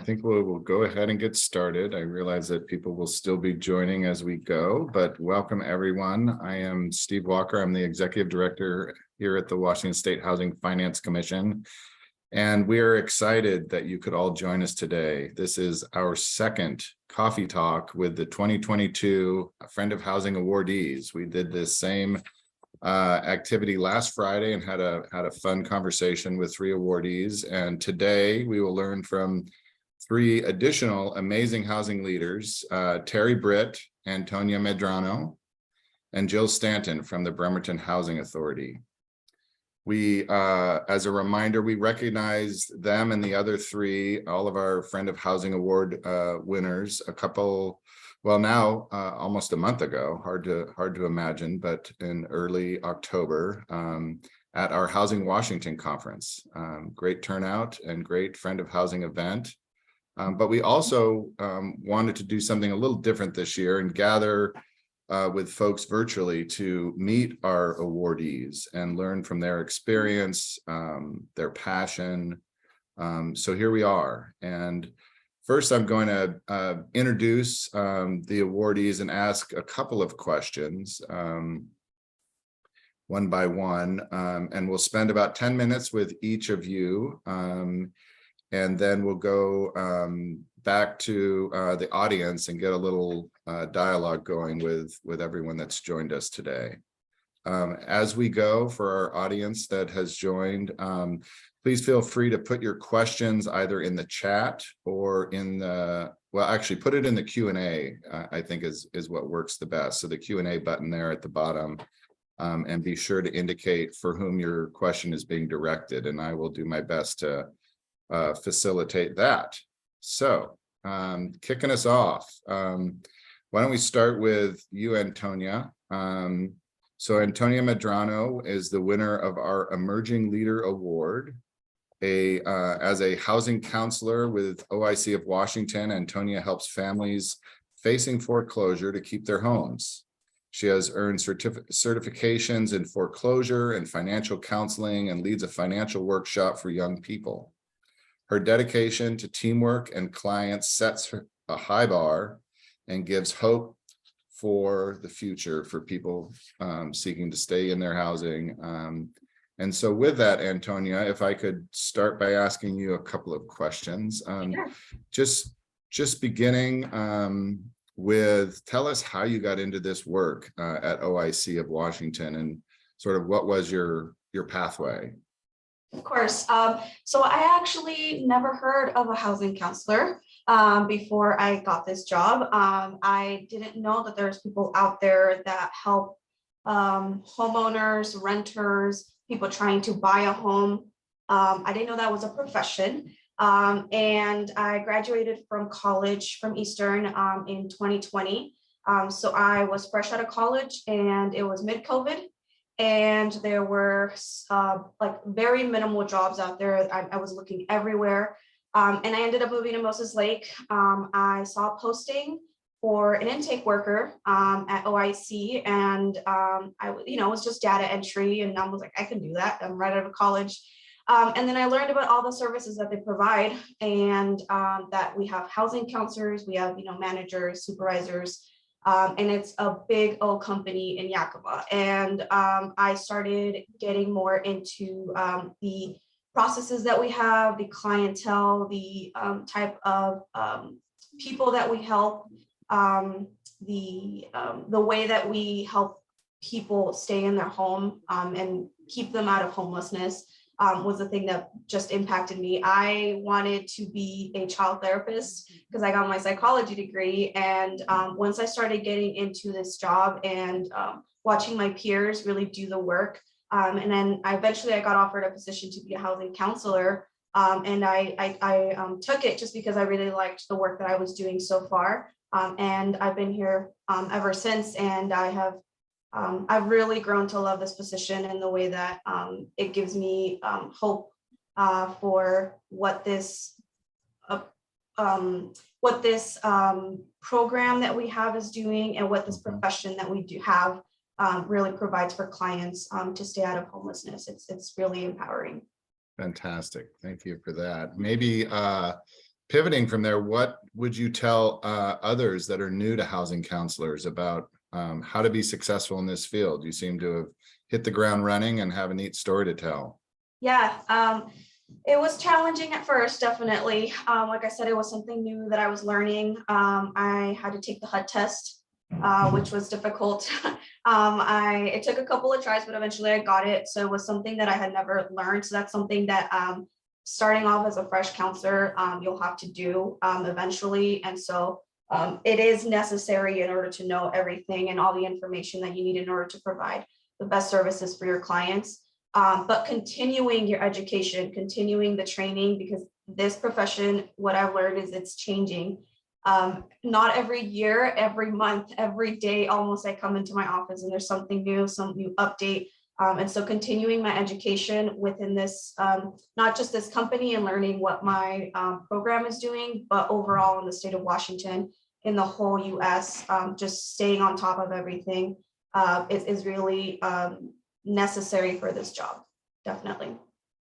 think we'll go ahead and get started. I realize that people will still be joining as we go, but welcome everyone. I am Steve Walker. I'm the Executive Director here at the Washington State Housing Finance Commission, and we are excited that you could all join us today. This is our second coffee talk with the 2022 Friend of Housing awardees. We did this same activity last Friday and had a fun conversation with 3 awardees, and today we will learn from 3 additional amazing housing leaders, Terry Britt, Antonia Medrano, and Jill Stanton from the Bremerton Housing Authority. We, as a reminder, we recognize them and the other 3, all of our Friend of Housing Award winners, now almost a month ago, hard to imagine, but in early October at our Housing Washington conference. Great turnout and great Friend of Housing event. But we also wanted to do something a little different this year and gather with folks virtually to meet our awardees and learn from their experience, their passion. So here we are. And first, I'm going to introduce the awardees and ask a couple of questions, one by one, and we'll spend about 10 minutes with each of you. And then we'll go back to the audience and get a little dialogue going with everyone that's joined us today. As we go, for our audience that has joined, please feel free to put your questions either in the chat or in the, well, actually put it in the Q&A, I think is what works the best. So the Q&A button there at the bottom, and be sure to indicate for whom your question is being directed, and I will do my best to facilitate that. So kicking us off, why don't we start with you, Antonia? So Antonia Medrano is the winner of our Emerging Leader Award. As a housing counselor with OIC of Washington, Antonia helps families facing foreclosure to keep their homes. She has earned certifications in foreclosure and financial counseling and leads a financial workshop for young people. Her dedication to teamwork and clients sets a high bar and gives hope for the future for people seeking to stay in their housing. And so with that, Antonia, if I could start by asking you a couple of questions. Sure. Just beginning with, tell us how you got into this work at OIC of Washington and sort of what was your pathway? Of course. So I actually never heard of a housing counselor before I got this job. I didn't know that there's people out there that help homeowners, renters, people trying to buy a home. I didn't know that was a profession. And I graduated from college from Eastern in 2020. So I was fresh out of college and it was mid-COVID. And there were like very minimal jobs out there. I was looking everywhere. And I ended up moving to Moses Lake. I saw a posting for an intake worker at OIC, and it was just data entry, and I was like, I can do that. I'm right out of college. And then I learned about all the services that they provide, and that we have housing counselors, we have managers, supervisors. And it's a big old company in Yakima. And I started getting more into the processes that we have, the clientele, the type of people that we help, the way that we help people stay in their home and keep them out of homelessness. Was the thing that just impacted me. I wanted to be a child therapist because I got my psychology degree. And once I started getting into this job and watching my peers really do the work, and then eventually I got offered a position to be a housing counselor. And I took it just because I really liked the work that I was doing so far. And I've been here ever since, and I've really grown to love this position and the way that it gives me hope for what this program that we have is doing, and what this profession that we do have really provides for clients to stay out of homelessness. It's really empowering. Fantastic. Thank you for that. Maybe pivoting from there, what would you tell others that are new to housing counselors about how to be successful in this field? You seem to have hit the ground running and have a neat story to tell. Yeah, it was challenging at first, definitely. Like I said, it was something new that I was learning. I had to take the HUD test, which was difficult. It took a couple of tries, but eventually I got it. So it was something that I had never learned. So that's something that starting off as a fresh counselor, you'll have to do eventually. And so it is necessary in order to know everything and all the information that you need in order to provide the best services for your clients. But continuing your education, continuing the training, because this profession, what I've learned is it's changing. Not every year, every month, every day, almost I come into my office and there's something new, some new update. And so continuing my education within this, not just this company and learning what my program is doing, but overall in the state of Washington, in the whole US, just staying on top of everything is really necessary for this job, definitely.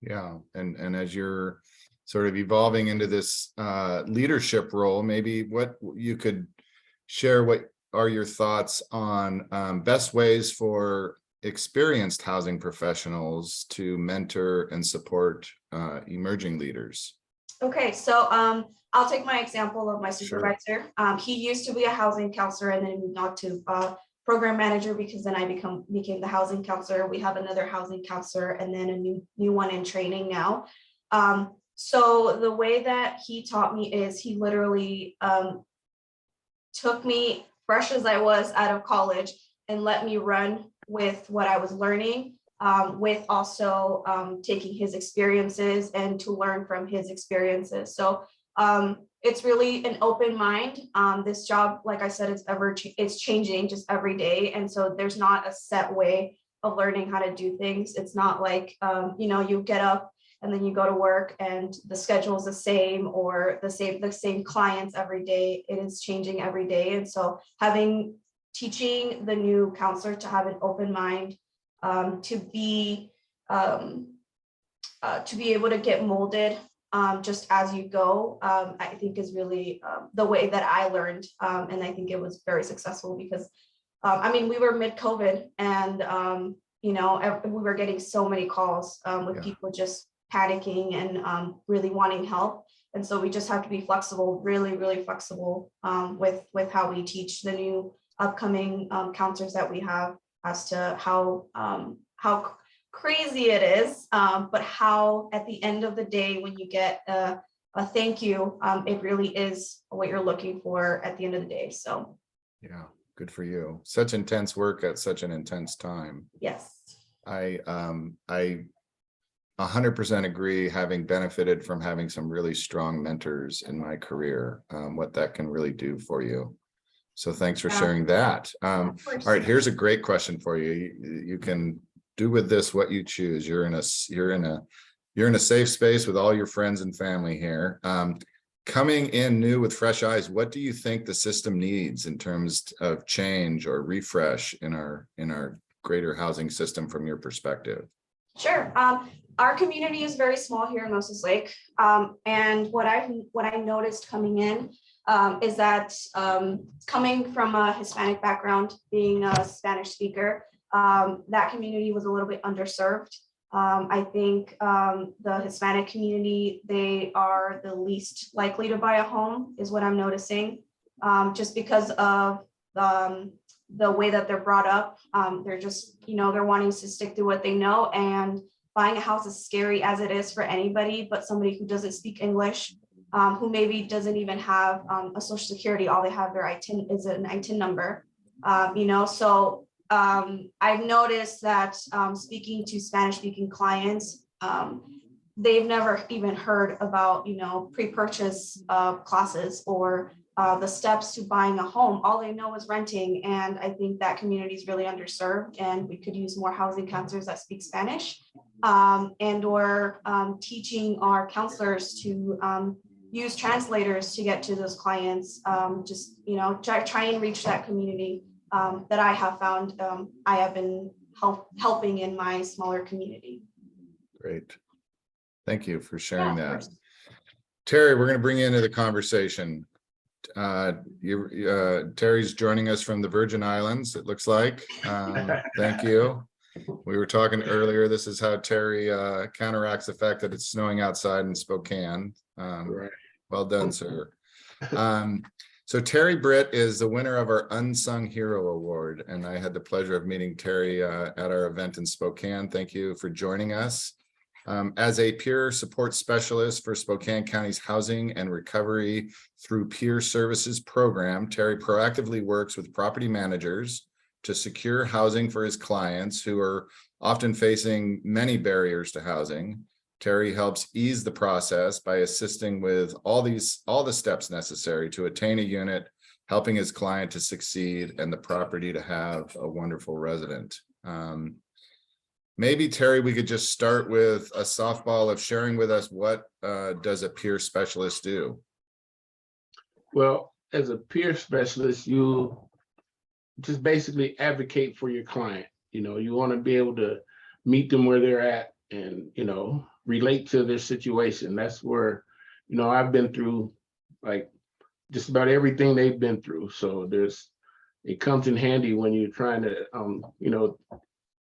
Yeah, and as you're sort of evolving into this leadership role, maybe what you could share, what are your thoughts on best ways for experienced housing professionals to mentor and support emerging leaders? Okay, so I'll take my example of my supervisor. Sure. He used to be a housing counselor and then moved on to program manager, because then I became the housing counselor. We have another housing counselor and then a new one in training now. So the way that he taught me is he literally took me fresh as I was out of college and let me run with what I was learning, with also taking his experiences and to learn from his experiences. So it's really an open mind. This job, like I said, it's changing just every day. And so there's not a set way of learning how to do things. It's not like, you get up and then you go to work and the schedule is the same, or the same clients every day. It is changing every day. And so teaching the new counselor to have an open mind, to be able to get molded just as you go, I think is really the way that I learned. And I think it was very successful because, we were mid-COVID and, we were getting so many calls with people just panicking and really wanting help. And so we just have to be flexible, really, really flexible with how we teach the new upcoming counselors that we have, as to how crazy it is, but how at the end of the day, when you get a thank you, it really is what you're looking for at the end of the day. So yeah, good for you. Such intense work at such an intense time. Yes. I 100% agree, having benefited from having some really strong mentors in my career, what that can really do for you. So thanks for sharing that. All right, here's a great question for you. You can do with this what you choose. You're in a safe space with all your friends and family here. Coming in new with fresh eyes, what do you think the system needs in terms of change or refresh in our greater housing system from your perspective? Sure. Our community is very small here in Moses Lake. And what I noticed coming in is that coming from a Hispanic background, being a Spanish speaker, that community was a little bit underserved. I think the Hispanic community, they are the least likely to buy a home, is what I'm noticing, just because of the way that they're brought up. They're just, they're wanting to stick to what they know, and buying a house is scary as it is for anybody, but somebody who doesn't speak English, who maybe doesn't even have a social security, all they have their ITIN is an ITIN number, so I've noticed that speaking to Spanish speaking clients, they've never even heard about, pre-purchase classes or the steps to buying a home. All they know is renting. And I think that community is really underserved, and we could use more housing counselors that speak Spanish, and or teaching our counselors to use translators to get to those clients. Just, try and reach that community that I have found I have been helping in my smaller community. Great. Thank you for sharing that. Terry, we're going to bring you into the conversation. Terry's joining us from the Virgin Islands, it looks like. Thank you. We were talking earlier, this is how Terry counteracts the fact that it's snowing outside in Spokane. Right. Well done, sir. So Terry Britt is the winner of our Unsung Hero Award, and I had the pleasure of meeting Terry at our event in Spokane. Thank you for joining us. As a peer support specialist for Spokane County's Housing and Recovery through Peer Services Program, Terry proactively works with property managers to secure housing for his clients who are often facing many barriers to housing. Terry helps ease the process by assisting with all the steps necessary to attain a unit, helping his client to succeed and the property to have a wonderful resident. Maybe, Terry, we could just start with a softball of sharing with us what does a peer specialist do? Well, as a peer specialist, you just basically advocate for your client. You want to be able to meet them where they're at and, relate to their situation. That's where, I've been through like just about everything they've been through. So it comes in handy when you're trying to,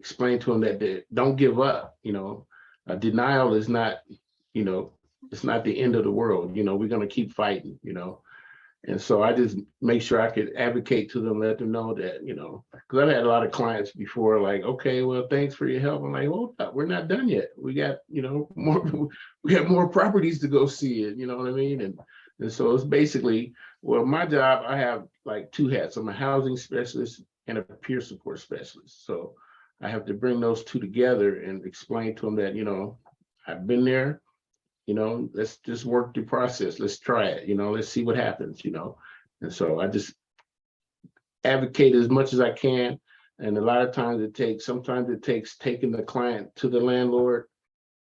explain to them that they don't give up. Denial is not, it's not the end of the world. We're going to keep fighting, And so I just make sure I could advocate to them, let them know that, because I've had a lot of clients before, like, okay, well, thanks for your help. I'm like, well, we're not done yet. We got, more, we got more properties to go see it. You know what I mean? And so it's basically, well, my job, I have like two hats. I'm a housing specialist and a peer support specialist. So I have to bring those two together and explain to them that, I've been there. Let's just work the process. Let's try it, let's see what happens, And so I just advocate as much as I can. And a lot of times sometimes it takes taking the client to the landlord,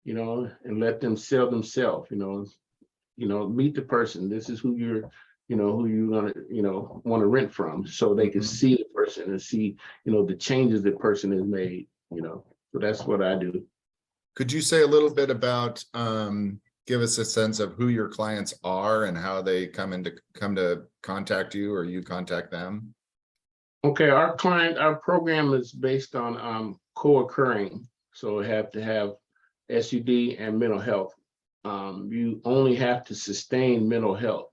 and let them sell themselves, meet the person. This is who you're gonna, want to rent from, so they can see the person and see, the changes the person has made, so that's what I do. Could you say a little bit about, give us a sense of who your clients are and how they come to contact you or you contact them? Okay, our program is based on co-occurring. So we have to have SUD and mental health. You only have to sustain mental health.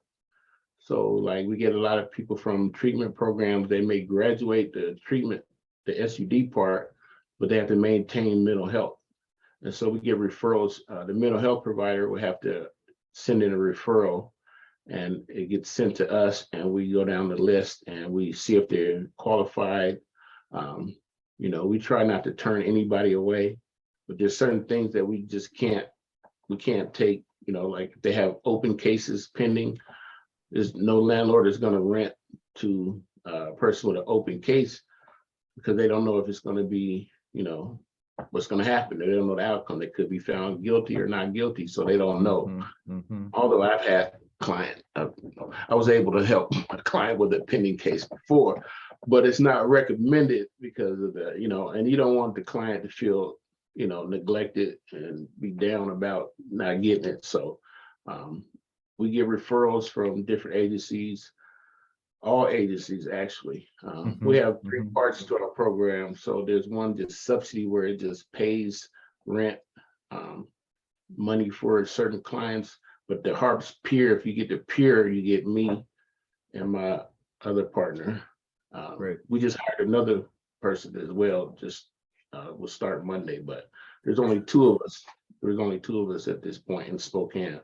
So like we get a lot of people from treatment programs, they may graduate the treatment, the SUD part, but they have to maintain mental health. And so we get referrals. The mental health provider will have to send in a referral and it gets sent to us and we go down the list and we see if they're qualified. We try not to turn anybody away, but there's certain things that we just can't take, like if they have open cases pending, there's no landlord is going to rent to a person with an open case because they don't know if it's going to be, what's going to happen. They don't know the outcome. They could be found guilty or not guilty, so they don't know. Although I've had client, I was able to help a client with a pending case before, but it's not recommended because of the, and you don't want the client to feel, neglected and be down about not getting it. So we get referrals from different agencies, all agencies actually. We have three parts to our program. So there's one just subsidy where it just pays rent, money for certain clients, but the HARP's peer, if you get the peer, you get me and my other partner. Right. We just hired another person as well, just we'll start Monday, but there's only two of us. There's only two of us at this point in Spokane.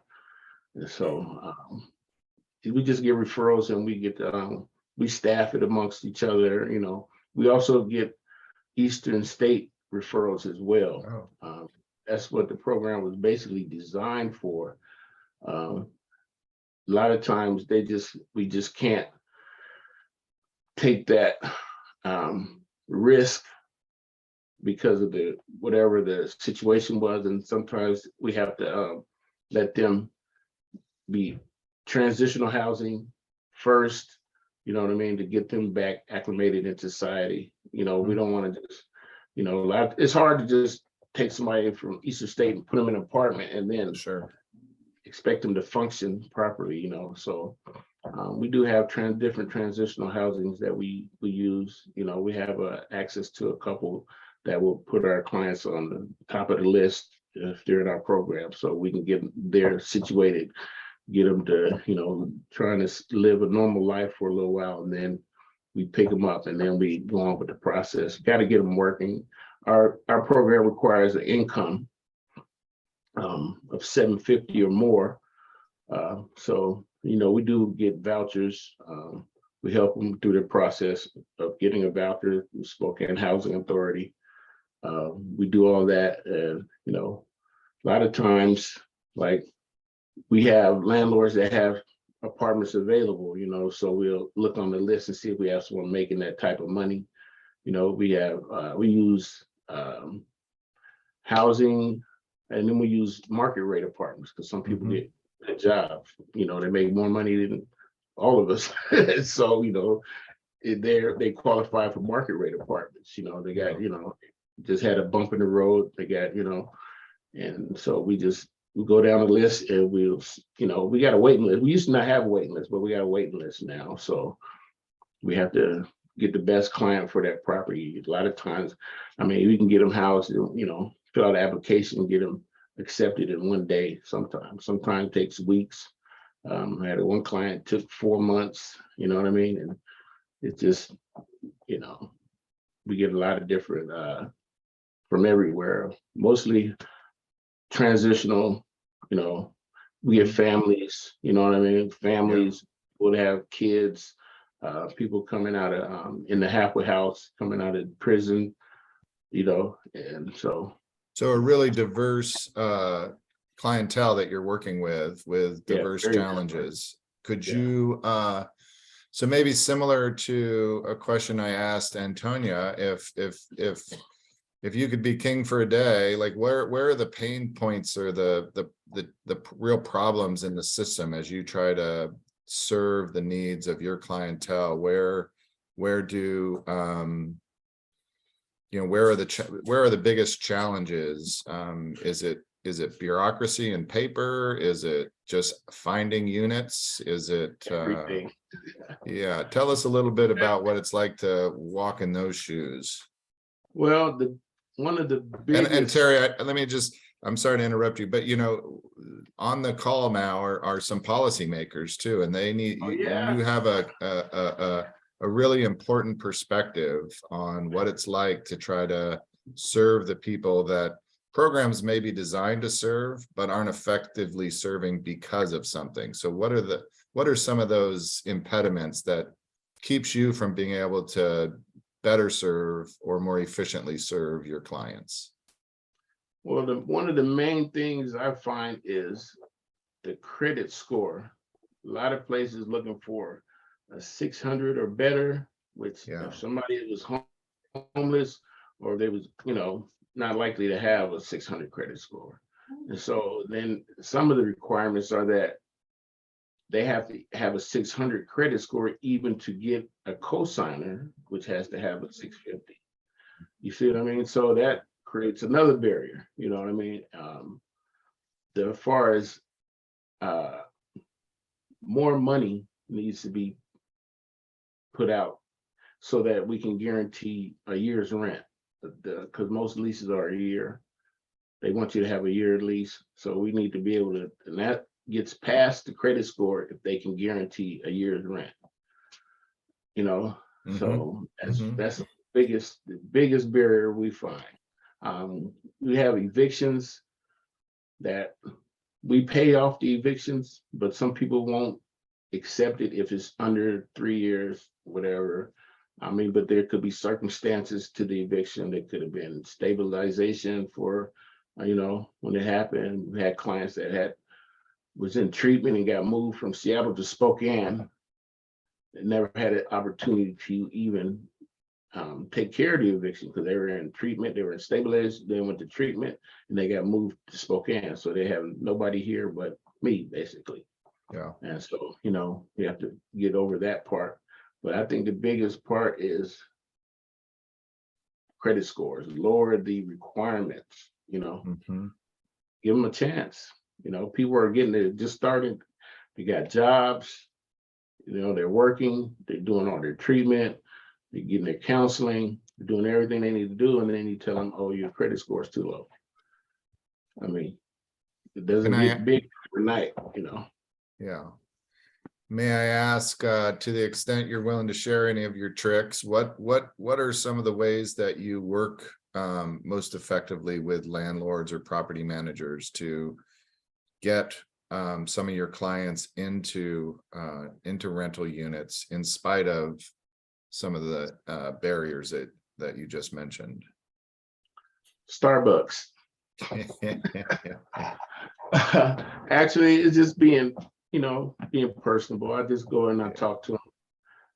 And so we just get referrals and we get we staff it amongst each other. We also get Eastern State referrals as well. That's what the program was basically designed for. A lot of times we just can't take that risk because of whatever the situation was, and sometimes we have to let them be transitional housing first, to get them back acclimated in society. We don't want to just, it's hard to just take somebody from Eastern State and put them in an apartment and then Sure. expect them to function properly, you know. So we do have different transitional housings that we use. You know, we have access to a couple that will put our clients on the top of the list if they're in our program, so we can get them there situated, get them to, you know, trying to live a normal life for a little while, and then we pick them up, and then we go on with the process. Got to get them working. Our program requires an income of $750 or more. So, you know, we do get vouchers. We help them through the process of getting a voucher through Spokane Housing Authority. We do all that. You know, a lot of times, like, we have landlords that have apartments available, you know, so we'll look on the list and see if we have someone making that type of money. You know, we use housing, and then we use market rate apartments, because some people get a job, you know, they make more money than all of us. So, you know, they qualify for market rate apartments. You know, they got, you know, just had a bump in the road, they got, you know, and so we go down the list, and we'll, you know, we got a waiting list. We used to not have a waiting list, but we got a waiting list now. So we have to get the best client for that property. A lot of times, I mean, we can get them housed, you know, fill out an application, get them accepted in one day. Sometimes it takes weeks. I had one client took 4 months, you know what I mean? And it's just, you know, we get a lot of different from everywhere, mostly transitional, you know. We have families, you know what I mean? Families would have kids, people coming out of in the halfway house, coming out of prison, you know, and so a really diverse clientele that you're working with diverse challenges. Could you so maybe similar to a question I asked Antonia, if you could be king for a day, like where are the pain points or the real problems in the system as you try to serve the needs of your clientele? Where do you know, where are the biggest challenges? Is it bureaucracy and paper? Is it just finding units? Is it everything. Yeah, tell us a little bit about what it's like to walk in those shoes. Well, one of the biggest, and Terry, I'm sorry to interrupt you, but you know, on the call now are some policymakers too, and they need you have a really important perspective on what it's like to try to serve the people that programs may be designed to serve, but aren't effectively serving because of something. So what are some of those impediments that keeps you from being able to better serve or more efficiently serve your clients? Well, one of the main things I find is the credit score. A lot of places looking for a 600 or better, which if somebody was homeless or they was, you know, not likely to have a 600 credit score. And so then some of the requirements are that they have to have a 600 credit score even to get a cosigner, which has to have a 650. You see what I mean? So that creates another barrier, you know what I mean? As far as more money needs to be put out so that we can guarantee a year's rent, because most leases are a year. They want you to have a year lease, so we need to be able to, and that gets past the credit score if they can guarantee a year's rent. You know, so that's the biggest barrier we find. We have evictions that we pay off the evictions, but some people won't accept it if it's under 3 years, whatever. I mean, but there could be circumstances to the eviction. There could have been stabilization for, you know, when it happened. We had clients that was in treatment and got moved from Seattle to Spokane. They never had an opportunity to even take care of the eviction because they were in treatment, they were in stabilization, they went to treatment, and they got moved to Spokane. So they have nobody here but me, basically. Yeah. And so, you know, we have to get over that part. But I think the biggest part is credit scores, lower the requirements, you know, give them a chance. You know, people are getting it just starting. They got jobs, you know, they're working, they're doing all their treatment, they're getting their counseling, they're doing everything they need to do, and then you tell them, oh, your credit score is too low. I mean, it doesn't Can I- get big overnight, you know. Yeah. May I ask, to the extent you're willing to share any of your tricks, what are some of the ways that you work most effectively with landlords or property managers to get some of your clients into rental units in spite of some of the barriers that you just mentioned? Starbucks. Actually, it's just being, you know, being personable. I just go and I talk to them,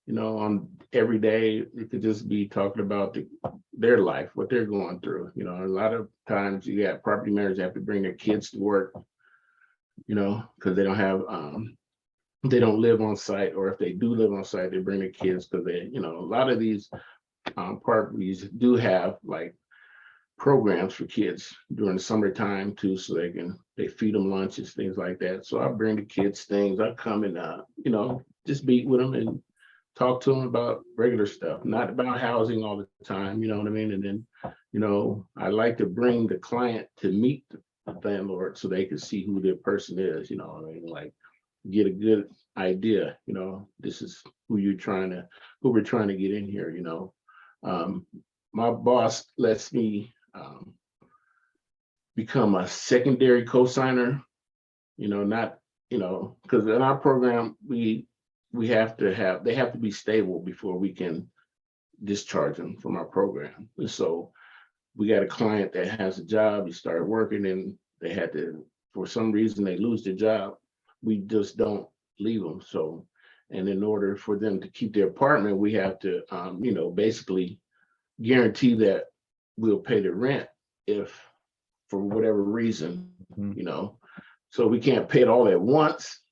you know, on every day. It could just be talking about their life, what they're going through. You know, a lot of times you got property managers have to bring their kids to work, you know, because they don't have, they don't live on site, or if they do live on site, they bring their kids because they, you know, a lot of these properties do have like programs for kids during the summertime too, so they feed them lunches, things like that. So I bring the kids things. I come and you know, just meet with them and talk to them about regular stuff, not about housing all the time, you know what I mean? And then, you know, I like to bring the client to meet the landlord so they can see who their person is, you know what I mean? Like get a good idea, you know, this is who we're trying to get in here, you know. My boss lets me become a secondary co-signer, you know, not, you know, because in our program, they have to be stable before we can discharge them from our program. And so we got a client that has a job, he started working and they had to, for some reason, they lose their job. We just don't leave them. So, and in order for them to keep their apartment, we have to, you know, basically guarantee that we'll pay the rent if for whatever reason, Mhm. you know. So we can't pay it all at once,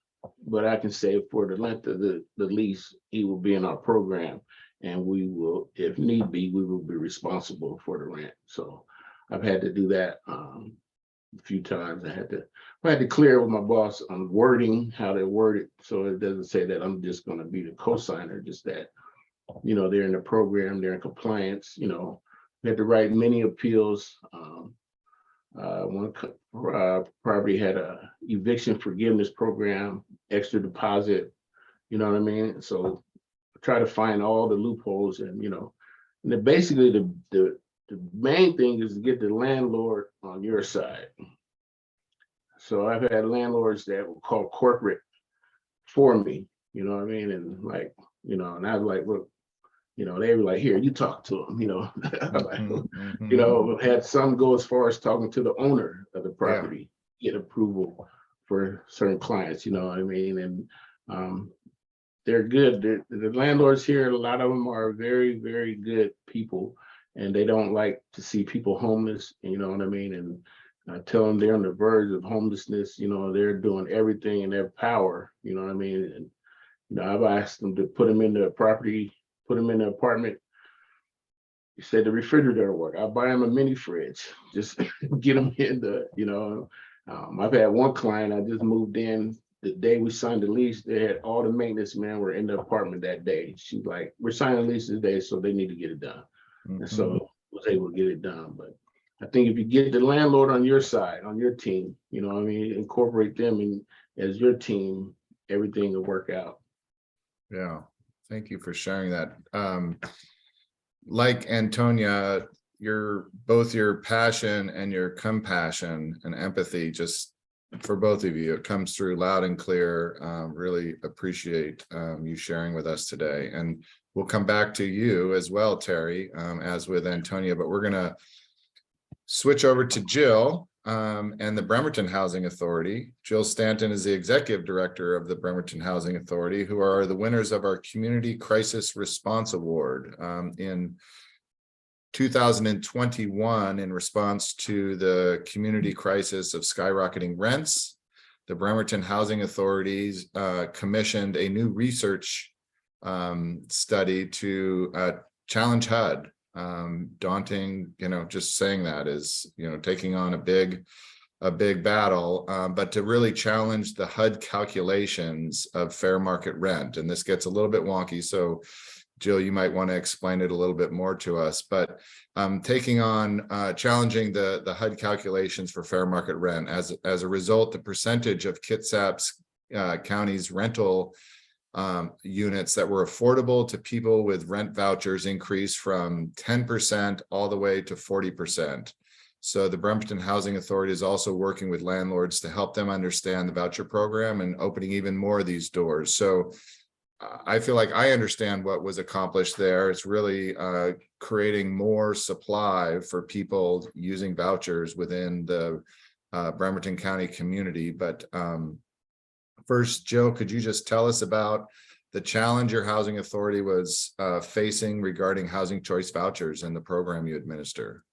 but I can say for the length of the lease, he will be in our program and we will, if need be, we will be responsible for the rent. So I've had to do that a few times. I had to clear with my boss on wording, how to word it, so it doesn't say that I'm just going to be the co-signer, just that, you know, they're in the program, they're in compliance, you know. We had to write many appeals. One property had a eviction forgiveness program, extra deposit, you know what I mean? So try to find all the loopholes and, you know, and then basically the main thing is to get the landlord on your side. So I've had landlords that will call corporate for me, you know what I mean? And like, you know, and I was like, look, you know, they were like, here, you talk to them, you know. Like, Mhm, you mhm. know, had some go as far as talking to the owner of the Yeah. property, get approval for certain clients, you know what I mean? And they're good. The landlords here, a lot of them are very, very good people, and they don't like to see people homeless, you know what I mean? And I tell them they're on the verge of homelessness, you know, they're doing everything in their power, you know what I mean? And, you know, I've asked them to put them in the property, put them in the apartment. He said the refrigerator work. I'll buy them a mini fridge, just get them in the, you know. I've had one client, I just moved in the day we signed the lease. They had all the maintenance men were in the apartment that day. She's like, we're signing the lease today, so they need to get it done. And so was able to get it done. But I think if you get the landlord on your side, on your team, you know what I mean, incorporate them in as your team, everything will work out. Yeah, thank you for sharing that. Like Antonia, both your passion and your compassion and empathy, just for both of you, it comes through loud and clear. Really appreciate you sharing with us today. And we'll come back to you as well, Terry, as with Antonia, but we're gonna switch over to Jill and the Bremerton Housing Authority. Jill Stanton is the Executive Director of the Bremerton Housing Authority, who are the winners of our Community Crisis Response Award in 2021 in response to the community crisis of skyrocketing rents. The Bremerton Housing Authorities commissioned a new research study to challenge HUD. Daunting, you know, just saying that is, you know, taking on a big a big battle, but to really challenge the HUD calculations of fair market rent. And this gets a little bit wonky, so Jill, you might want to explain it a little bit more to us, but taking on challenging the HUD calculations for fair market rent. As a result, the percentage of Kitsap's county's rental units that were affordable to people with rent vouchers increased from 10% all the way to 40%. So the Bremerton Housing Authority is also working with landlords to help them understand the voucher program and opening even more of these doors. So I feel like I understand what was accomplished there. It's really creating more supply for people using vouchers within the Bremerton County community. But first, Jill, could you just tell us about the challenge your housing authority was facing regarding housing choice vouchers and the program you administer?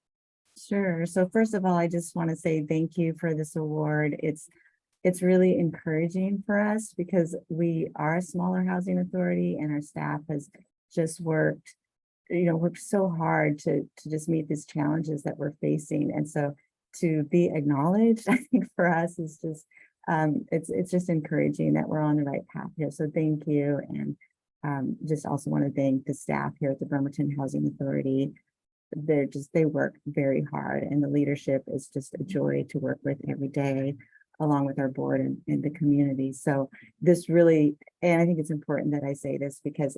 Sure. So first of all, I just want to say thank you for this award. It's really encouraging for us because we are a smaller housing authority and our staff has just worked so hard to just meet these challenges that we're facing. And so to be acknowledged, I think for us is just it's just encouraging that we're on the right path here. So thank you. And just also want to thank the staff here at the Bremerton Housing Authority. They work very hard, and the leadership is just a joy to work with every day, along with our board and the community. So this really, and I think it's important that I say this because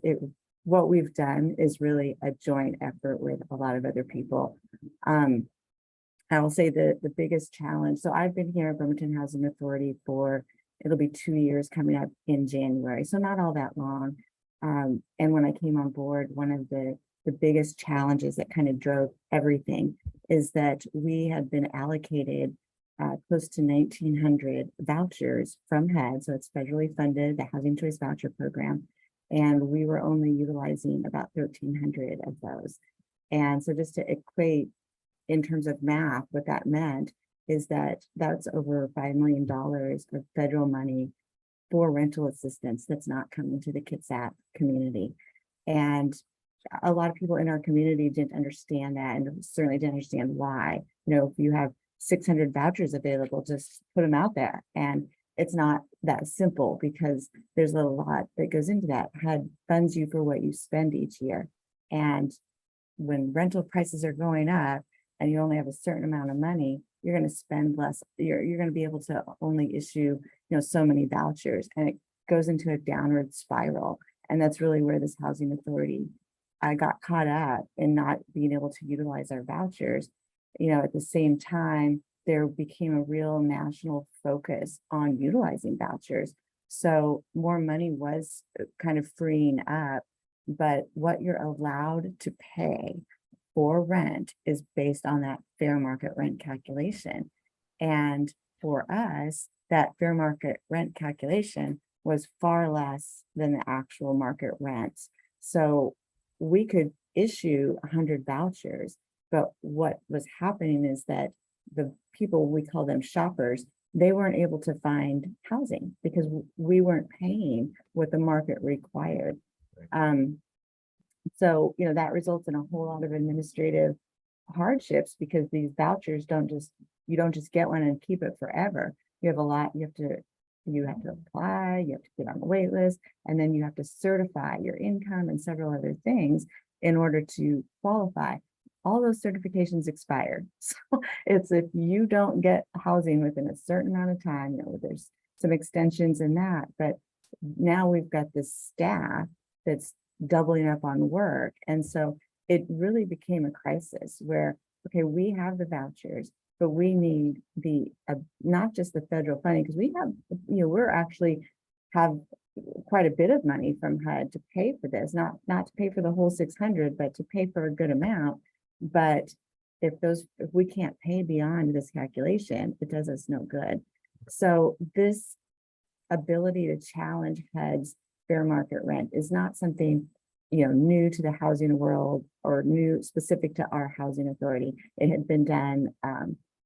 what we've done is really a joint effort with a lot of other people. I will say the biggest challenge. So I've been here at Bremerton Housing Authority it'll be 2 years coming up in January. So not all that long. And when I came on board, one of the biggest challenges that kind of drove everything is that we had been allocated close to 1,900 vouchers from HUD. So it's federally funded, the Housing Choice Voucher Program. And we were only utilizing about 1,300 of those. And so just to equate in terms of math, what that meant is that that's over $5 million of federal money for rental assistance that's not coming to the Kitsap community. And a lot of people in our community didn't understand that, and certainly didn't understand why. If you have 600 vouchers available, just put them out there. And it's not that simple because there's a lot that goes into that. HUD funds you for what you spend each year. And when rental prices are going up and you only have a certain amount of money, you're going to spend less. You're going to be able to only issue, so many vouchers, and it goes into a downward spiral. And that's really where this housing authority I got caught up in not being able to utilize our vouchers. At the same time, there became a real national focus on utilizing vouchers. So more money was kind of freeing up, but what you're allowed to pay for rent is based on that fair market rent calculation. And for us, that fair market rent calculation was far less than the actual market rents. So we could issue 100 vouchers, but what was happening is that the people, we call them shoppers, they weren't able to find housing because we weren't paying what the market required. So, that results in a whole lot of administrative hardships because these vouchers you don't just get one and keep it forever. You have a lot, you have to apply, you have to get on the wait list, and then you have to certify your income and several other things in order to qualify. All those certifications expire. So it's if you don't get housing within a certain amount of time, there's some extensions in that, but now we've got this staff that's doubling up on work. And so it really became a crisis where, okay, we have the vouchers, but we need not just the federal funding, because we have, we're actually have quite a bit of money from HUD to pay for this, not to pay for the whole 600, but to pay for a good amount. But if we can't pay beyond this calculation, it does us no good. So this ability to challenge HUD's fair market rent is not something new to the housing world or new specific to our housing authority. It had been done a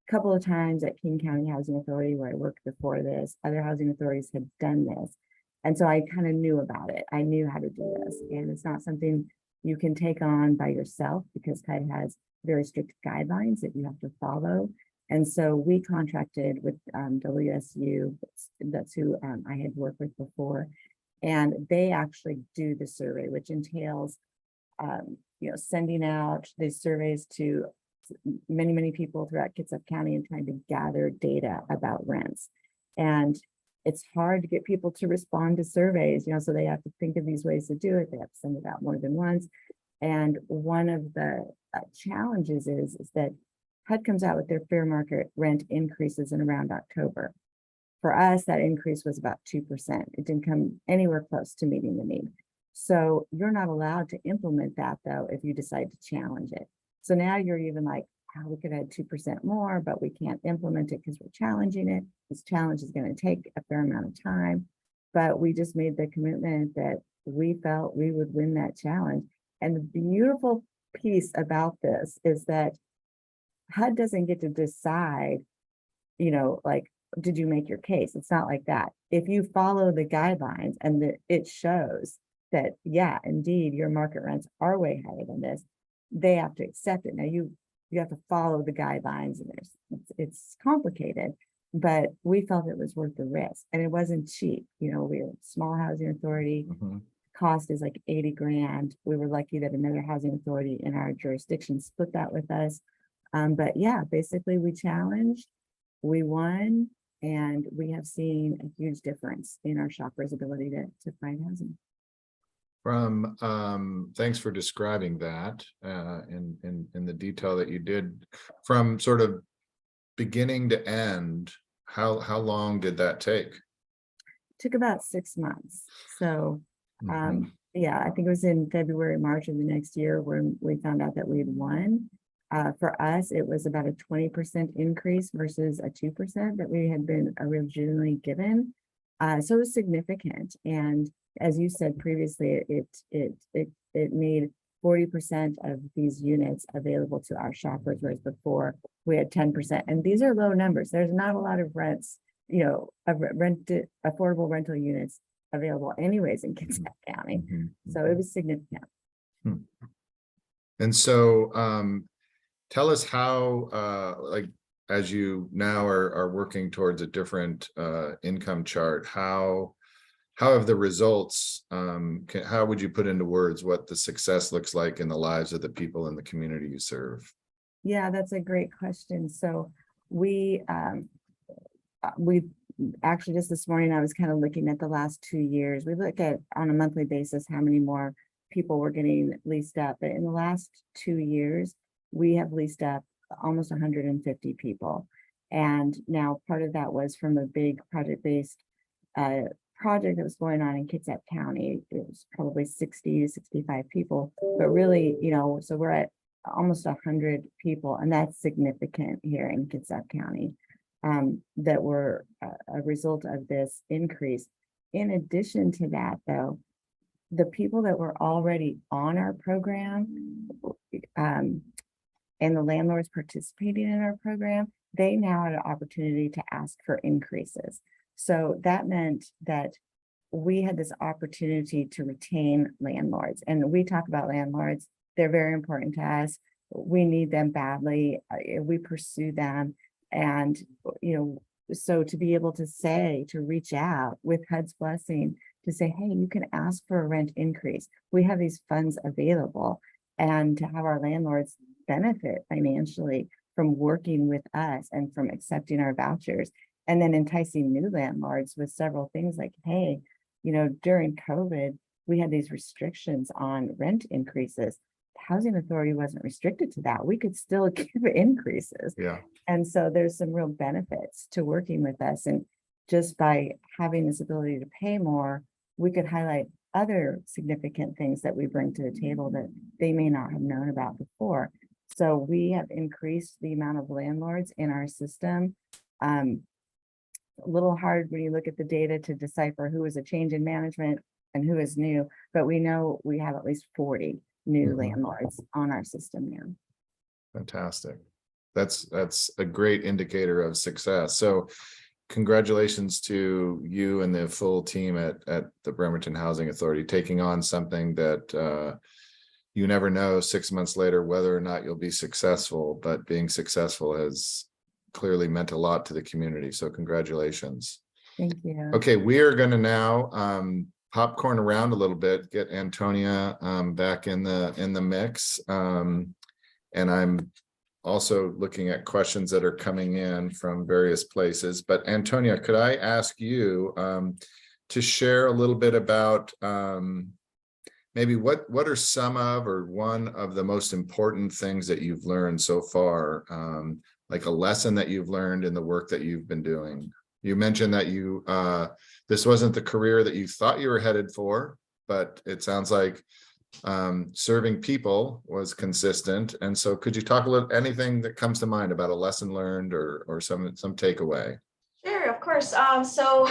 couple of times at King County Housing Authority where I worked before this. Other housing authorities had done this. And so I kind of knew about it. I knew how to do this. And it's not something you can take on by yourself because HUD has very strict guidelines that you have to follow. And so we contracted with WSU, that's who I had worked with before. And they actually do the survey, which entails, sending out these surveys to many, many people throughout Kitsap County and trying to gather data about rents. And it's hard to get people to respond to surveys, so they have to think of these ways to do it. They have to send it out more than once. And one of the challenges is that HUD comes out with their fair market rent increases in around October. For us, that increase was about 2%. It didn't come anywhere close to meeting the need. So you're not allowed to implement that though, if you decide to challenge it. So now you're even like, oh, we could add 2% more, but we can't implement it because we're challenging it. This challenge is going to take a fair amount of time, but we just made the commitment that we felt we would win that challenge. And the beautiful piece about this is that HUD doesn't get to decide, like, did you make your case? It's not like that. If you follow the guidelines and it shows that, yeah, indeed, your market rents are way higher than this, they have to accept it. Now you have to follow the guidelines, and it's complicated, but we felt it was worth the risk, and it wasn't cheap. We're a small housing authority. Cost is like 80 grand. We were lucky that another housing authority in our jurisdiction split that with us. But yeah, basically we challenged, we won, and we have seen a huge difference in our shoppers' ability to find housing. Thanks for describing that in the detail that you did. From sort of beginning to end, how long did that take? Took about 6 months. So yeah, I think it was in February, March of the next year when we found out that we had won. For us, it was about a 20% increase versus a 2% that we had been originally given. So it was significant. And as you said previously, it made 40% of these units available to our shoppers, whereas before we had 10%. And these are low numbers. There's not a lot of rents, affordable rental units available anyways in Kitsap County. So it was significant. And so tell us how, like, as you now are working towards a different income chart, how have the results, how would you put into words what the success looks like in the lives of the people in the community you serve? Yeah, that's a great question. So we actually, just this morning, I was kind of looking at the last 2 years. We look at on a monthly basis how many more people were getting leased up. But in the last 2 years, we have leased up almost 150 people. And now part of that was from a big project-based project that was going on in Kitsap County. It was probably 60 to 65 people, but really, so we're at almost 100 people, and that's significant here in Kitsap County. That were a result of this increase. In addition to that, though, the people that were already on our program and the landlords participating in our program, they now had an opportunity to ask for increases. So that meant that we had this opportunity to retain landlords. And we talk about landlords, they're very important to us. We need them badly. We pursue them. And, so to be able to reach out with HUD's blessing to say, hey, you can ask for a rent increase. We have these funds available, and to have our landlords benefit financially from working with us and from accepting our vouchers, and then enticing new landlords with several things like, hey, during COVID, we had these restrictions on rent increases. The housing authority wasn't restricted to that. We could still give increases. Yeah. And so there's some real benefits to working with us. And just by having this ability to pay more, we could highlight other significant things that we bring to the table that they may not have known about before. So we have increased the amount of landlords in our system. A little hard when you look at the data to decipher who is a change in management and who is new, but we know we have at least 40 new landlords on our system now. Fantastic. That's a great indicator of success. So congratulations to you and the full team at the Bremerton Housing Authority, taking on something that you never know 6 months later whether or not you'll be successful, but being successful has clearly meant a lot to the community. So congratulations. Thank you. Okay, we are going to now popcorn around a little bit, get Antonia back in the mix. And I'm also looking at questions that are coming in from various places. But Antonia, could I ask you to share a little bit about maybe what are some of or one of the most important things that you've learned so far, like a lesson that you've learned in the work that you've been doing? You mentioned that you this wasn't the career that you thought you were headed for, but it sounds like serving people was consistent. And so could you talk a little, anything that comes to mind about a lesson learned or some takeaway? Sure, of course. So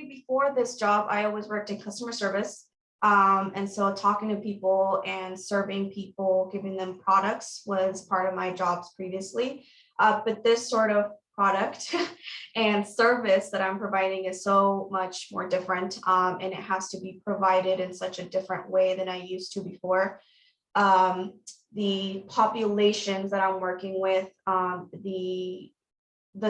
before this job, I always worked in customer service. And so talking to people and serving people, giving them products was part of my jobs previously. But this sort of product and service that I'm providing is so much more different. And it has to be provided in such a different way than I used to before. The populations that I'm working with, the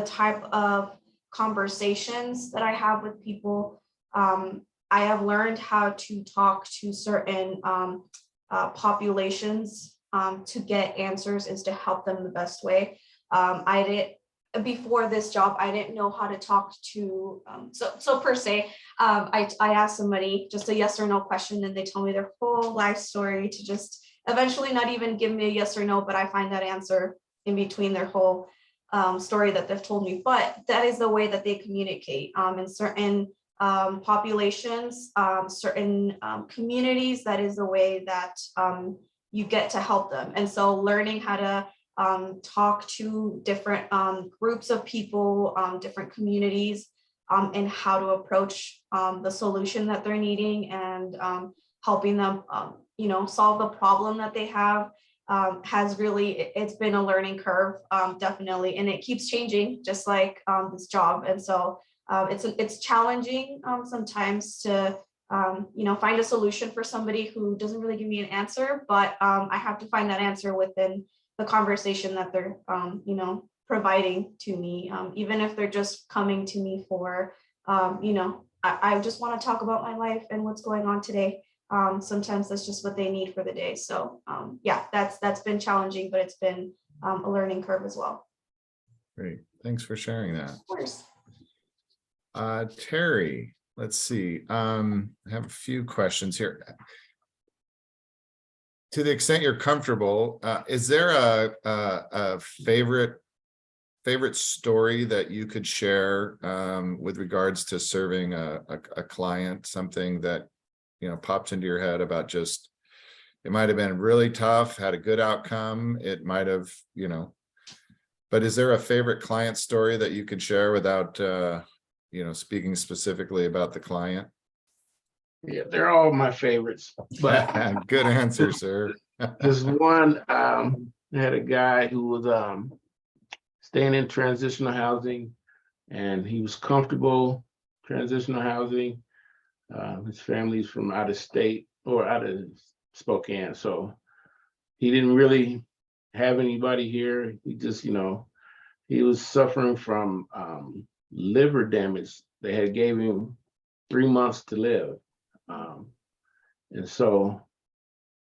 type of conversations that I have with people, I have learned how to talk to certain populations to get answers and to help them the best way. Before this job, I didn't know how to talk to, so per se, I asked somebody just a yes or no question and they tell me their whole life story to just eventually not even give me a yes or no, but I find that answer in between their whole story that they've told me. But that is the way that they communicate in certain populations, certain communities. That is the way that you get to help them. And so learning how to talk to different groups of people, different communities, and how to approach the solution that they're needing, and helping them, solve the problem that they have, has really, it's been a learning curve, definitely, and it keeps changing, just like this job. And so it's challenging sometimes to find a solution for somebody who doesn't really give me an answer, but I have to find that answer within the conversation that they're providing to me, even if they're just coming to me for I just want to talk about my life and what's going on today. Sometimes that's just what they need for the day. So yeah, that's been challenging, but it's been a learning curve as well. Great, thanks for sharing that. Of course. Terry, let's see. I have a few questions here. To the extent you're comfortable, is there a favorite story that you could share with regards to serving a client? Something that pops into your head about just, it might have been really tough, had a good outcome. It might have, but is there a favorite client story that you could share without speaking specifically about the client? Yeah, they're all my favorites. But good answer, sir. there's one, I had a guy who was staying in transitional housing, and he was comfortable transitional housing. His family's from out of state or out of Spokane, so he didn't really have anybody here. He just, he was suffering from liver damage. They had gave him 3 months to live.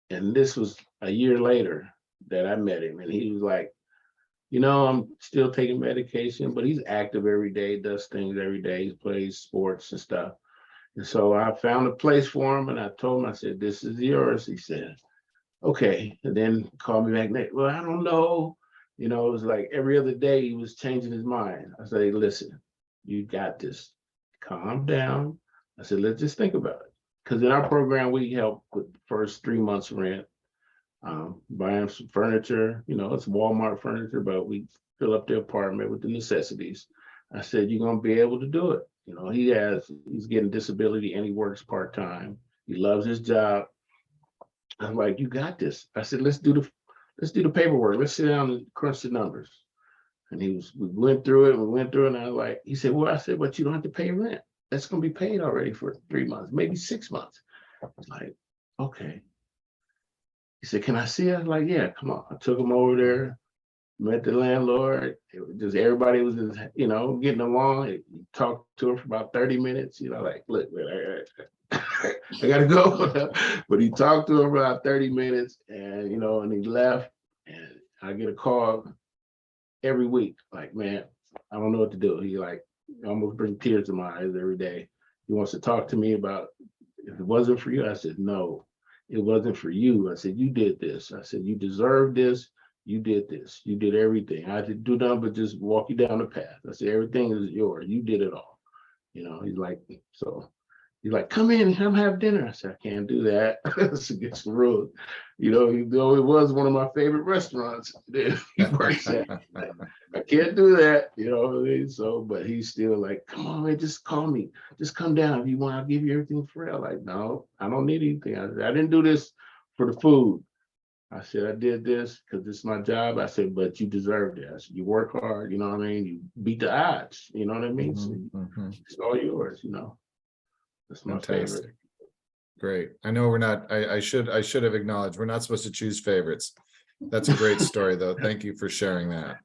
And this was a year later that I met him, and he was like, I'm still taking medication, but he's active every day, does things every day, he plays sports and stuff. And so I found a place for him, and I told him, I said, this is yours. He said, okay. And then called me back next, well, I don't know. It was like every other day he was changing his mind. I said, hey, listen, you got this. Calm down. I said, let's just think about it. Because in our program, we help with the first 3 months rent, buying some furniture, it's Walmart furniture, but we fill up the apartment with the necessities. I said, you're going to be able to do it. He's getting disability and he works part-time. He loves his job. I'm like, you got this. I said, let's do the paperwork. Let's sit down and crunch the numbers. And we went through it, and I was like, he said, well, I said, but you don't have to pay rent. That's going to be paid already for 3 months, maybe 6 months. I was like, okay. He said, can I see it? I was like, yeah, come on. I took him over there, met the landlord. It was just everybody was just, getting along. He talked to her for about 30 minutes, like, look, man, I gotta go. But he talked to her for about 30 minutes and he left. And I get a call every week, like, man, I don't know what to do. He like almost brings tears to my eyes every day. He wants to talk to me about if it wasn't for you. I said, no, it wasn't for you. I said, you did this. I said, you deserve this. You did this. You did everything. I didn't do nothing but just walk you down the path. I said, everything is yours. You did it all. He's like, so he's like, come in, come have dinner. I said, I can't do that. It's against the rules. It was one of my favorite restaurants that he works at. I can't do that, what I mean? So, but he's still like, come on, man, just call me. Just come down. If you want, I'll give you everything for real. Like, no, I don't need anything. I didn't do this for the food. I said, I did this because it's my job. I said, but you deserved it. I said, you work hard, you know what I mean? You beat the odds, you know what I mean? So it's all yours, That's my Fantastic. favorite. Great. I know we're not, I should have acknowledged, we're not supposed to choose favorites. That's a great story though. Thank you for sharing that.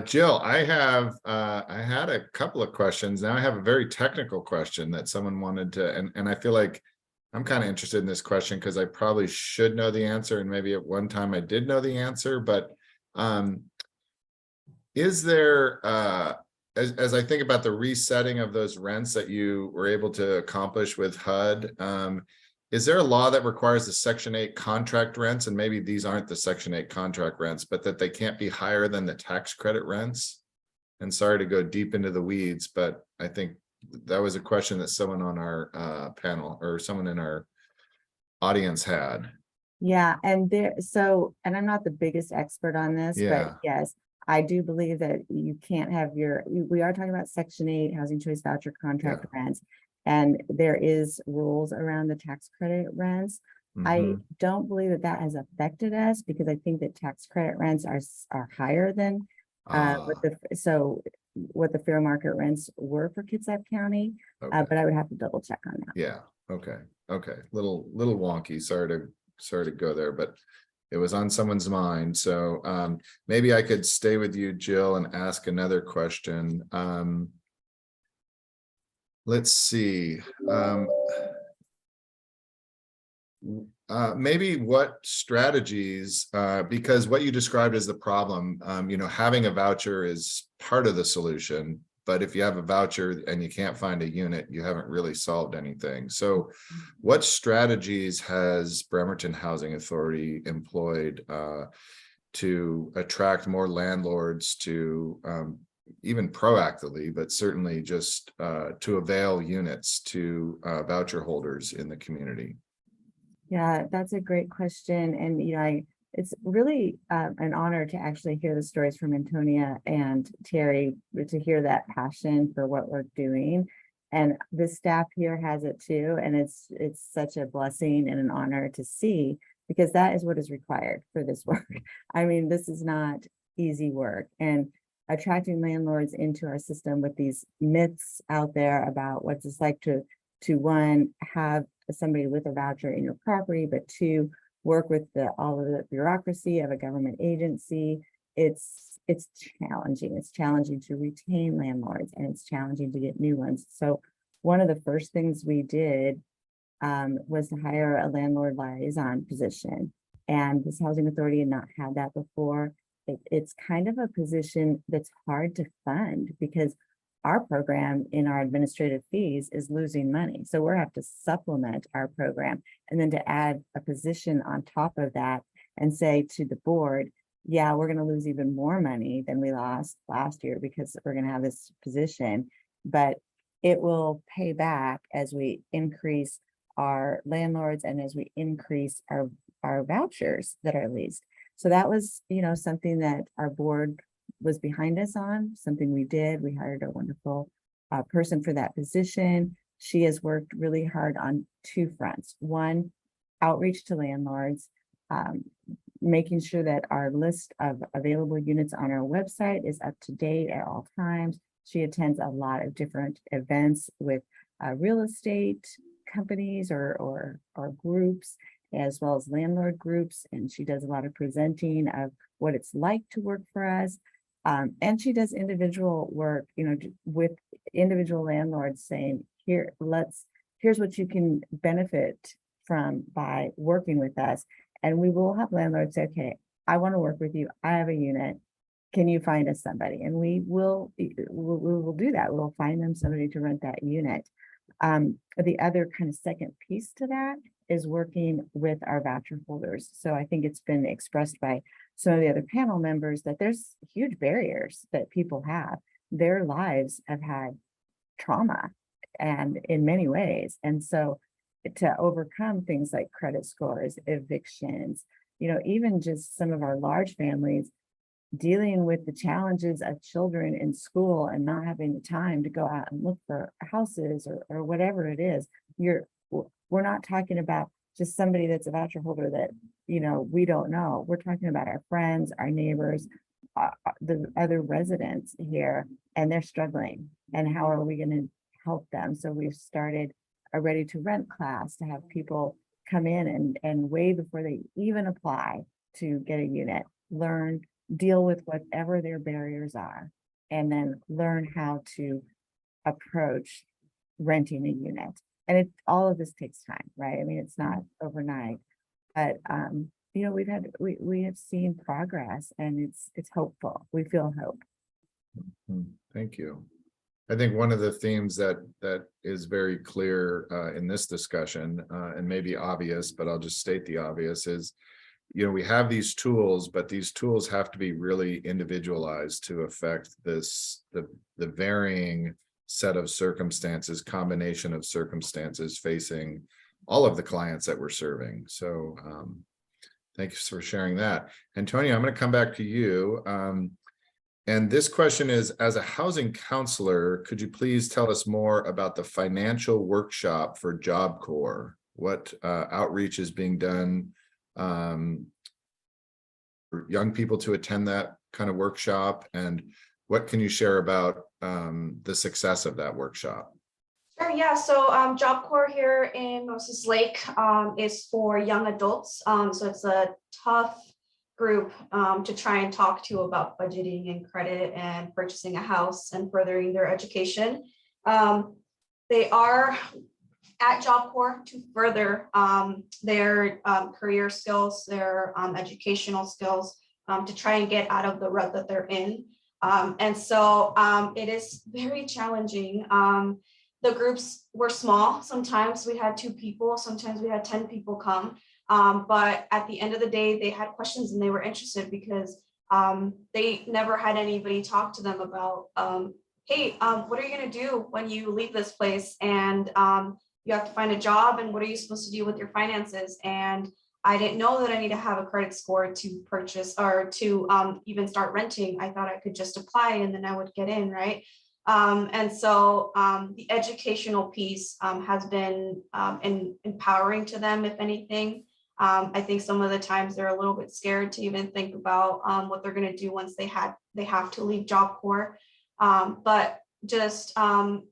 Jill, I had a couple of questions. Now I have a very technical question that someone wanted to, and I feel like I'm kind of interested in this question because I probably should know the answer, and maybe at one time I did know the answer, but is there, as I think about the resetting of those rents that you were able to accomplish with HUD, is there a law that requires the Section 8 contract rents, and maybe these aren't the Section 8 contract rents, but that they can't be higher than the tax credit rents? And sorry to go deep into the weeds, but I think that was a question that someone on our panel or someone in our audience had. Yeah, and and I'm not the biggest expert on this, but yes, I do believe that you can't have we are talking about Section 8 housing choice voucher contract rents, and there is rules around the tax credit rents. I don't believe that has affected us because I think that tax credit rents are higher than what the fair market rents were for Kitsap County, but I would have to double check on that. Yeah. Okay. Little wonky. Sorry to go there, but it was on someone's mind. So maybe I could stay with you, Jill, and ask another question. Let's see. Maybe what strategies, because what you described as the problem, having a voucher is part of the solution, but if you have a voucher and you can't find a unit, you haven't really solved anything. So what strategies has Bremerton Housing Authority employed to attract more landlords to even proactively, but certainly just to avail units to voucher holders in the community? Yeah, that's a great question. And, it's really an honor to actually hear the stories from Antonia and Terry, to hear that passion for what we're doing. And the staff here has it too. And it's such a blessing and an honor to see, because that is what is required for this work. I mean, this is not easy work. And attracting landlords into our system with these myths out there about what it's like to one, have somebody with a voucher in your property, but two, work with all of the bureaucracy of a government agency. It's challenging. It's challenging to retain landlords, and it's challenging to get new ones. So one of the first things we did was to hire a landlord liaison position. And this housing authority had not had that before. It's kind of a position that's hard to fund because our program in our administrative fees is losing money. So we're have to supplement our program, and then to add a position on top of that and say to the board, yeah, we're going to lose even more money than we lost last year because we're going to have this position, but it will pay back as we increase our landlords and as we increase our vouchers that are leased. So that was, something that our board was behind us on, something we did. We hired a wonderful person for that position. She has worked really hard on two fronts. One, outreach to landlords, making sure that our list of available units on our website is up to date at all times. She attends a lot of different events with real estate companies or groups, as well as landlord groups, and she does a lot of presenting of what it's like to work for us. And she does individual work, with individual landlords saying, here's what you can benefit from by working with us. And we will have landlords say, okay, I want to work with you. I have a unit. Can you find us somebody? And we will do that. We'll find them somebody to rent that unit. The other kind of second piece to that is working with our voucher holders. So I think it's been expressed by some of the other panel members that there's huge barriers that people have. Their lives have had trauma and in many ways. And so to overcome things like credit scores, evictions, even just some of our large families dealing with the challenges of children in school and not having the time to go out and look for houses or whatever it is. We're not talking about just somebody that's a voucher holder that, we don't know. We're talking about our friends, our neighbors, the other residents here, and they're struggling. And how are we going to help them? So we've started a ready to rent class to have people come in and way before they even apply to get a unit, learn, deal with whatever their barriers are, and then learn how to approach renting a unit. And all of this takes time, right? I mean, it's not overnight, but we have seen progress, and it's hopeful. We feel hope. Thank you. I think one of the themes that is very clear in this discussion, and maybe obvious, but I'll just state the obvious, is we have these tools, but these tools have to be really individualized to affect the varying set of circumstances, combination of circumstances facing all of the clients that we're serving. So thanks for sharing that. Antonio, I'm going to come back to you. And this question is, as a housing counselor, could you please tell us more about the financial workshop for Job Corps? What outreach is being done for young people to attend that kind of workshop, and what can you share about the success of that workshop? Sure, yeah. So Job Corps here in Moses Lake is for young adults. So it's a tough group to try and talk to about budgeting and credit and purchasing a house and furthering their education. They are at Job Corps to further their career skills, their educational skills, to try and get out of the rut that they're in. And so it is very challenging. The groups were small. Sometimes we had 2 people, sometimes we had 10 people come. But at the end of the day, they had questions and they were interested because they never had anybody talk to them about, hey, what are you going to do when you leave this place and you have to find a job, and what are you supposed to do with your finances? And I didn't know that I need to have a credit score to purchase or to even start renting. I thought I could just apply and then I would get in, right? And so the educational piece has been empowering to them, if anything. I think some of the times they're a little bit scared to even think about what they're going to do once they have to leave Job Corps. But just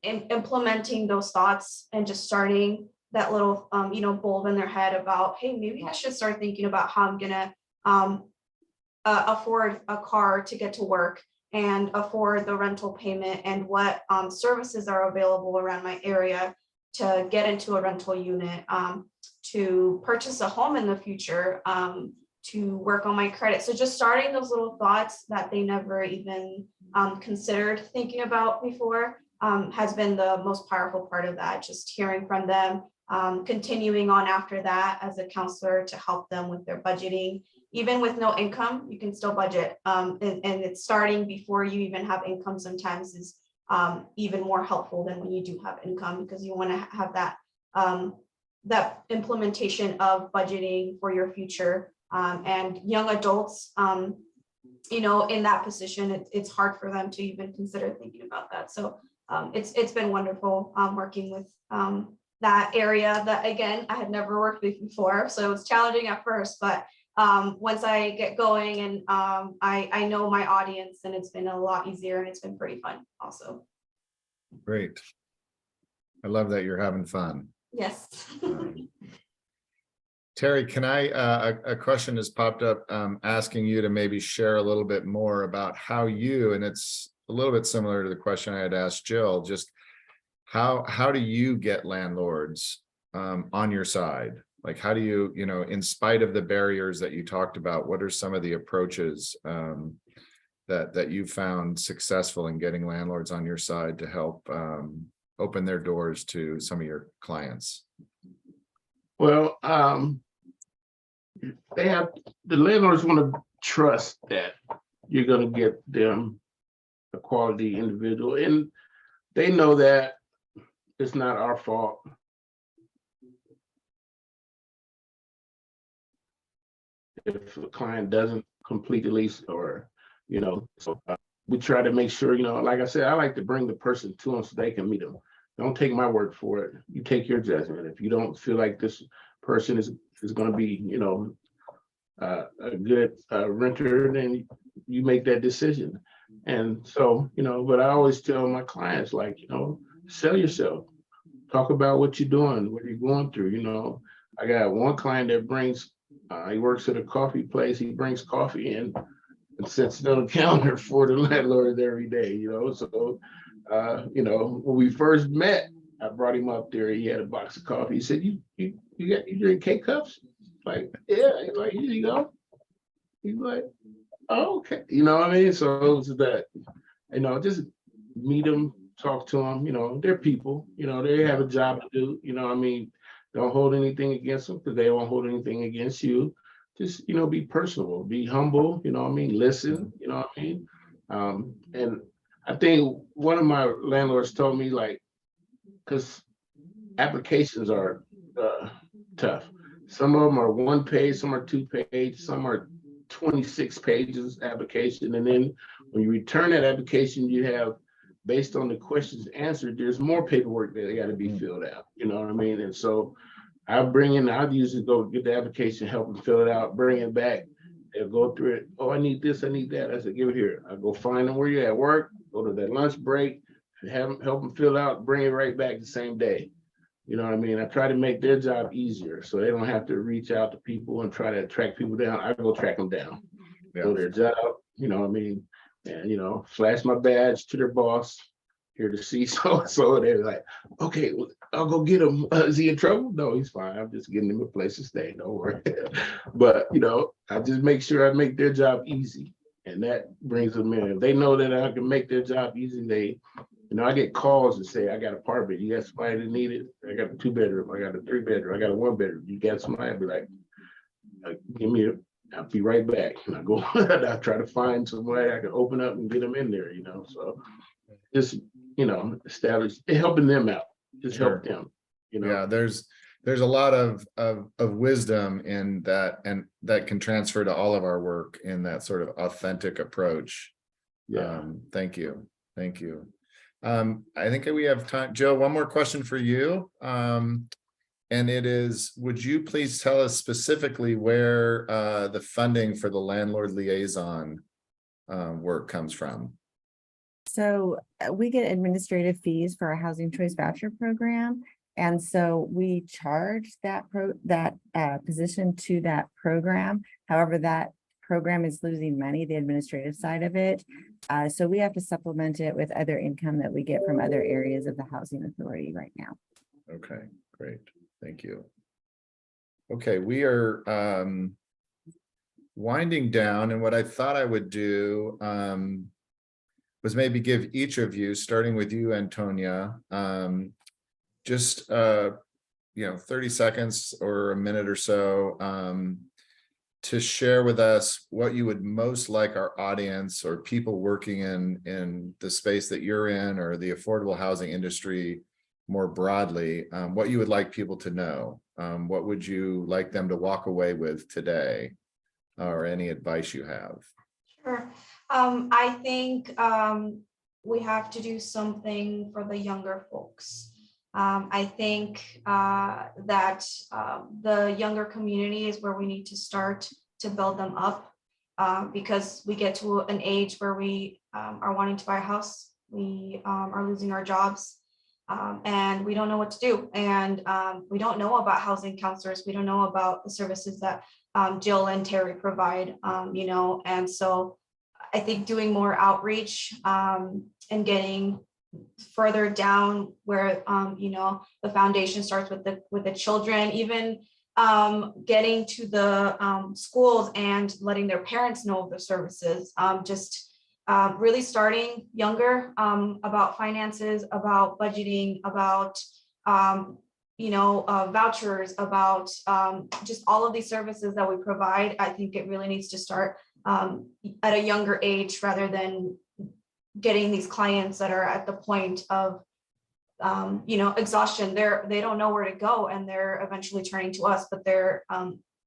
implementing those thoughts and just starting that little bulb in their head about, hey, maybe I should start thinking about how I'm gonna afford a car to get to work and afford the rental payment, and what services are available around my area to get into a rental unit, to purchase a home in the future, to work on my credit. So just starting those little thoughts that they never even considered thinking about before has been the most powerful part of that. Just hearing from them, continuing on after that as a counselor to help them with their budgeting. Even with no income, you can still budget. And it's starting before you even have income sometimes is even more helpful than when you do have income, because you want to have that that implementation of budgeting for your future. And young adults, in that position, it's hard for them to even consider thinking about that. So it's been wonderful working with that area that, again, I had never worked with before. So it was challenging at first, but once I get going and I know my audience, and it's been a lot easier and it's been pretty fun also. Terry, can I, a question has popped up, asking you to maybe share a little bit more about how you, and it's a little bit similar to the question I had asked Jill, just how do you get landlords on your side? Like, how do you, in spite of the barriers that you talked about, what are some of the approaches that you found successful in getting landlords on your side to help open their doors to some of your clients? Well, the landlords want to trust that you're going to get them a quality individual, and they know that it's not our fault. If a client doesn't complete the lease, or so we try to make sure, like I said, I like to bring the person to them so they can meet them. Don't take my word for it. You take your judgment. If you don't feel like this person is going to be, a good renter, then you make that decision. And so, but I always tell my clients, like, sell yourself. Talk about what you're doing, what you're going through. I got one client that brings, he works at a coffee place. He brings coffee in and sits it on the counter for the landlord every day, So, when we first met, I brought him up there. He had a box of coffee. He said, you drink K-cups? Like, yeah. He's like, here you go. He's like, oh, okay. You know what I mean? So it was that, just meet them, talk to them, they're people, they have a job to do, what I mean? Don't hold anything against them because they won't hold anything against you. Just, be personable, be humble, listen, what I mean? And I think one of my landlords told me, like, because applications are tough. Some of them are 1 page, some are 2 page, some are 26 pages application. And then when you return that application, you have, based on the questions answered, there's more paperwork that got to be filled out. You know what I mean? And so I'll usually go get the application, help them fill it out, bring it back. They'll go through it. Oh, I need this, I need that. I said, give it here. I go find them where you're at work, go to that lunch break, help them fill out, bring it right back the same day. You know what I mean? I try to make their job easier so they don't have to reach out to people and try to track people down. I go track them down. Yeah. Go to their job, what I mean? And, flash my badge to their boss, here to see so. They're like, okay, well, I'll go get him. Is he in trouble? No, he's fine. I'm just getting him a place to stay. Don't worry. But, I just make sure I make their job easy. And that brings them in. If they know that I can make their job easy, I get calls and say, I got an apartment. You got somebody that need it? I got a 2-bedroom. I got a 3-bedroom. I got a 1-bedroom. You got somebody? I'll be like, I'll be right back. And I go, I try to find somebody I can open up and get them in there, So just, establish, helping them out. Just help them, Yeah, there's a lot of wisdom in that, and that can transfer to all of our work in that sort of authentic approach. Yeah. Thank you. I think we have time. Jill, one more question for you. And it is, would you please tell us specifically where the funding for the landlord liaison work comes from? So we get administrative fees for our housing choice voucher program. And so we charge that position to that program. However, that program is losing money, the administrative side of it. So we have to supplement it with other income that we get from other areas of the housing authority right now. Okay, great. Thank you. Okay, we are winding down, and what I thought I would do was maybe give each of you, starting with you, Antonia, just 30 seconds or a minute or so to share with us what you would most like our audience or people working in the space that you're in, or the affordable housing industry more broadly, what you would like people to know. What would you like them to walk away with today, or any advice you have? Sure. I think we have to do something for the younger folks. I think that the younger community is where we need to start to build them up, because we get to an age where we are wanting to buy a house. We are losing our jobs. And we don't know what to do. And we don't know about housing counselors. We don't know about the services that Jill and Terry provide, and so I think doing more outreach and getting further down where, the foundation starts with the children, even getting to the schools and letting their parents know of the services, really starting younger, about finances, about budgeting, about vouchers, about just all of these services that we provide. I think it really needs to start at a younger age rather than getting these clients that are at the point of exhaustion. They don't know where to go, and they're eventually turning to us, but they're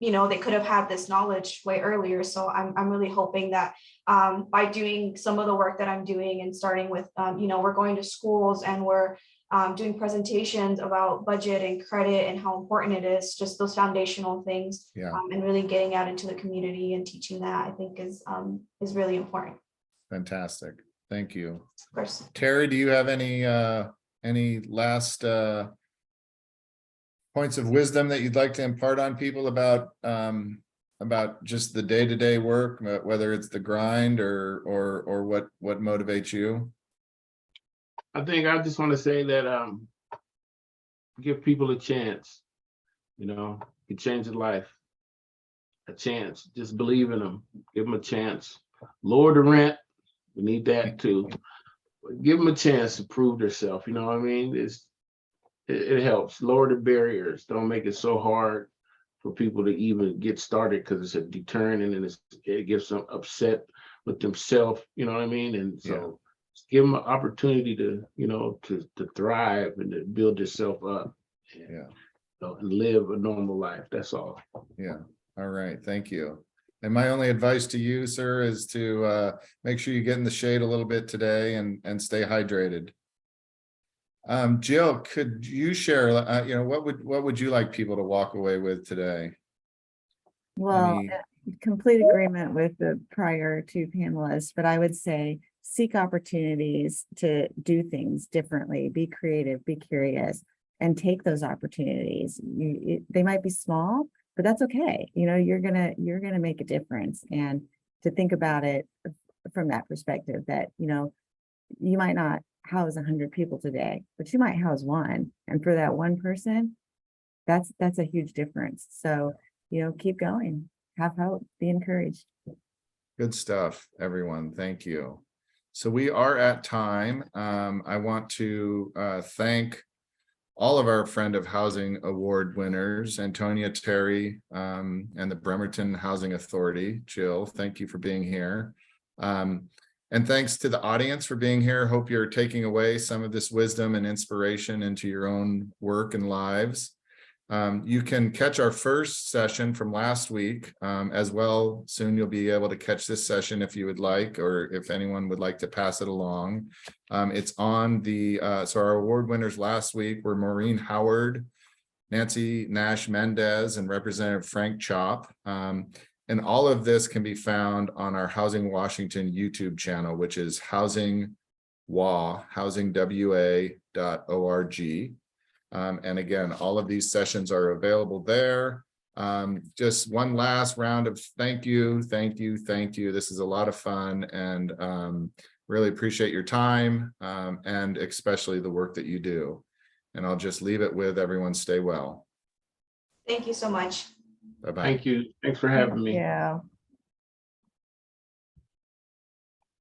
they could have had this knowledge way earlier. So I'm really hoping that by doing some of the work that I'm doing and starting with, we're going to schools and we're doing presentations about budget and credit and how important it is, just those foundational things, Yeah. and really getting out into the community and teaching that, I think is really important. Fantastic. Thank you. Of course. Terry, do you have any last points of wisdom that you'd like to impart on people about just the day-to-day work, whether it's the grind or what motivates you? I think I just want to say that give people a chance, it changes life. A chance, just believe in them, give them a chance. Lower the rent, we need that too. But give them a chance to prove themselves, you know what I mean? It helps. Lower the barriers, don't make it so hard for people to even get started, because it's a deterrent and it gets them upset with themselves, you know what I mean? And so give them an opportunity to, to thrive and to build yourself up and live a normal life. That's all. Yeah. All right. Thank you. And my only advice to you, sir, is to make sure you get in the shade a little bit today and stay hydrated. Jill, could you share, what would you like people to walk away with today? Well, complete agreement with the prior two panelists, but I would say seek opportunities to do things differently, be creative, be curious, and take those opportunities. They might be small, but that's okay. You're gonna make a difference, and to think about it from that perspective that, you might not house 100 people today, but you might house one. And for that one person, that's a huge difference. So, keep going, have hope, be encouraged. Good stuff, everyone. Thank you. So we are at time. I want to thank all of our Friend of Housing Award winners, Antonia, Terry, and the Bremerton Housing Authority. Jill, thank you for being here. And thanks to the audience for being here. Hope you're taking away some of this wisdom and inspiration into your own work and lives. You can catch our first session from last week as well. Soon you'll be able to catch this session if you would like, or if anyone would like to pass it along. It's on the, so our award winners last week were Maureen Howard, Nancy Nash Mendez, and Representative Frank Chop. And all of this can be found on our Housing Washington YouTube channel, which is housingwa.org. And again, all of these sessions are available there. Just one last round of thank you. This is a lot of fun, and really appreciate your time and especially the work that you do. And I'll just leave it with everyone, stay well. Thank you so much. Bye-bye. Thank you. Thanks for having me. Yeah.